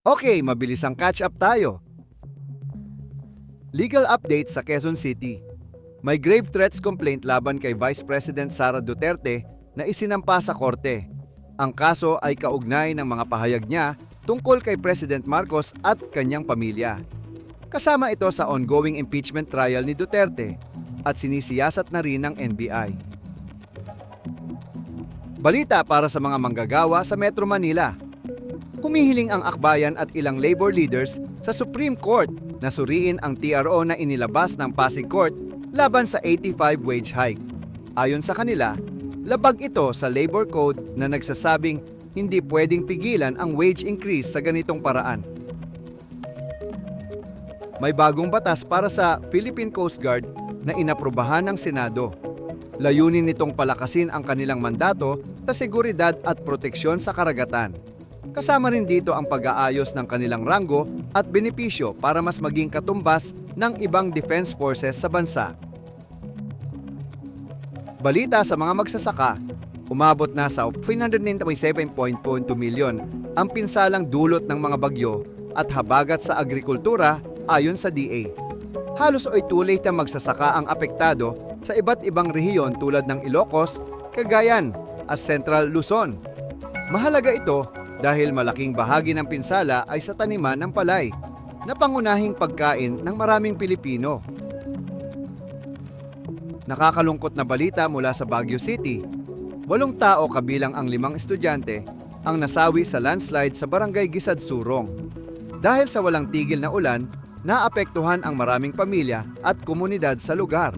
Okay, mabilis ang catch up tayo. Legal update sa Quezon City. May grave threats complaint laban kay Vice President Sara Duterte na isinampa sa korte. Ang kaso ay kaugnay ng mga pahayag niya tungkol kay President Marcos at kanyang pamilya. Kasama ito sa ongoing impeachment trial ni Duterte at sinisiyasat na rin ng NBI. Balita para sa mga manggagawa sa Metro Manila. Humihiling ang akbayan at ilang labor leaders sa Supreme Court na suriin ang TRO na inilabas ng Pasig Court laban sa 85 wage hike. Ayon sa kanila, labag ito sa labor code na nagsasabing hindi pwedeng pigilan ang wage increase sa ganitong paraan. May bagong batas para sa Philippine Coast Guard na inaprubahan ng Senado. Layunin nitong palakasin ang kanilang mandato sa seguridad at proteksyon sa karagatan. Kasama rin dito ang pag-aayos ng kanilang ranggo at benepisyo para mas maging katumbas ng ibang defense forces sa bansa. Balita sa mga magsasaka, umabot na sa 597.2 milyon ang pinsalang dulot ng mga bagyo at habagat sa agrikultura ayon sa DA. Halos oy tuloy na magsasaka ang apektado sa iba't ibang rehiyon tulad ng Ilocos, Cagayan at Central Luzon. Mahalaga ito dahil malaking bahagi ng pinsala ay sa taniman ng palay, na pangunahing pagkain ng maraming Pilipino. Nakakalungkot na balita mula sa Baguio City. 8 tao kabilang ang 5 estudyante ang nasawi sa landslide sa Barangay Gisad Surong. Dahil sa walang tigil na ulan, naapektuhan ang maraming pamilya at komunidad sa lugar.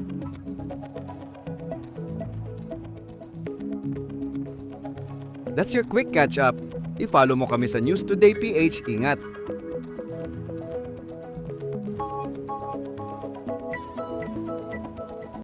That's your quick catch up. I-follow mo kami sa News Today PH. Ingat!